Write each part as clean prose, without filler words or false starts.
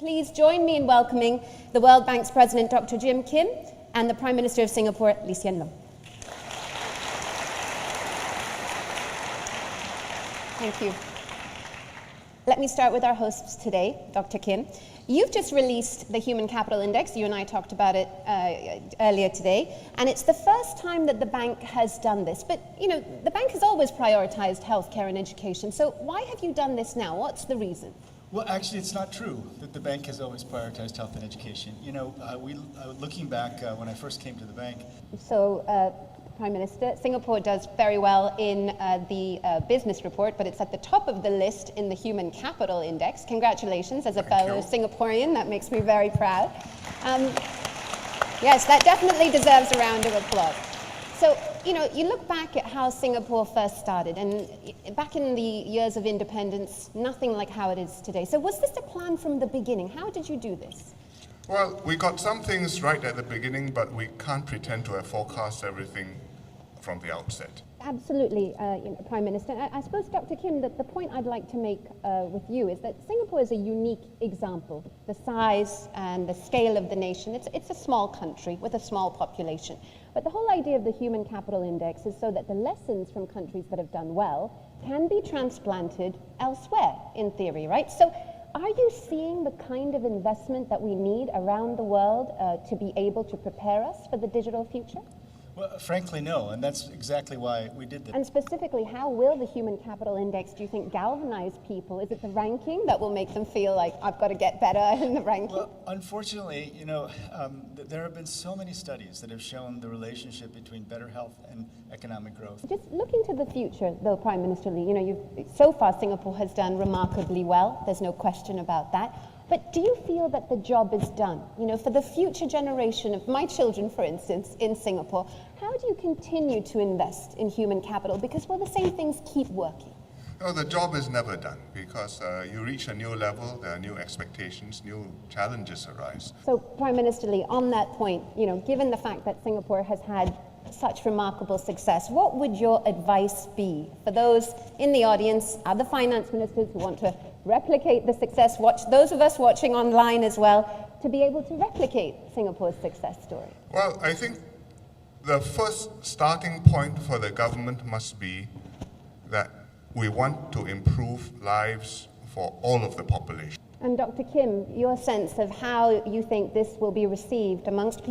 Please join me in welcoming the World Bank's President, Dr. Jim Kim, and the Prime Minister of Singapore, Lee Hsien Loong. Thank you. Let me start with our hosts today, Dr. Kim. You've just released the Human Capital Index. You and I talked about it earlier today, and it's the first time that the bank has done this. But, you know, the bank has always prioritized healthcare and education. So why have you done this now? What's the reason? Well, actually, it's not true that the bank has always prioritized health and education. You know, looking back when I first came to the bank. So, Prime Minister, Singapore does very well in the business report, but it's at the top of the list in the Human Capital Index. Congratulations, as a fellow Singaporean, that makes me very proud. Yes, that definitely deserves a round of applause. So, you know, you look back at how Singapore first started, and back in the years of independence, nothing like how it is today. So was this a plan from the beginning? How did you do this? Well, we got some things right at the beginning, but we can't pretend to have forecast everything from the outset. Absolutely, Prime Minister. I suppose, Dr. Kim, that the point I'd like to make with you is that Singapore is a unique example. The size and the scale of the nation, it's a small country with a small population. But the whole idea of the Human Capital Index is so that the lessons from countries that have done well can be transplanted elsewhere, in theory, right? So are you seeing the kind of investment that we need around the world to be able to prepare us for the digital future? Well, frankly, no, and that's exactly why we did this. And specifically, how will the Human Capital Index, do you think, galvanize people? Is it the ranking that will make them feel like, I've got to get better in the ranking? Well, unfortunately, you know, there have been so many studies that have shown the relationship between better health and economic growth. Just looking to the future, though, Prime Minister Lee, you know, so far Singapore has done remarkably well. There's no question about that. But do you feel that the job is done? You know, for the future generation of my children, for instance, in Singapore, how do you continue to invest in human capital? Because, well, the same things keep working. No, the job is never done because you reach a new level, there are new expectations, new challenges arise. So, Prime Minister Lee, on that point, you know, given the fact that Singapore has had such remarkable success, what would your advice be for those in the audience, other finance ministers who want to replicate the success, those of us watching online as well, to be able to replicate Singapore's success story? Well, I think the first starting point for the government must be that we want to improve lives for all of the population. And Dr. Kim, your sense of how you think this will be received amongst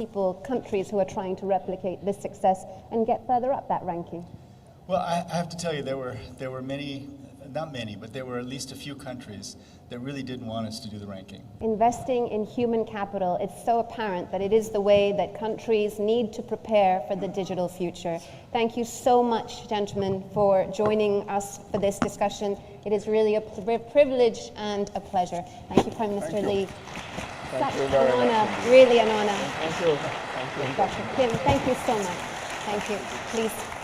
countries who are trying to replicate this success and get further up that ranking? Well, I have to tell you, there were many, not many, but there were at least a few countries that really didn't want us to do the ranking. Investing in human capital, it's so apparent that it is the way that countries need to prepare for the digital future. Thank you so much, gentlemen, for joining us for this discussion. It is really a privilege and a pleasure. Thank you, Prime Minister Lee. Thank you very much. Honor, really an honor. Thank you. Thank you. Dr. Kim, thank you so much. Thank you. Please.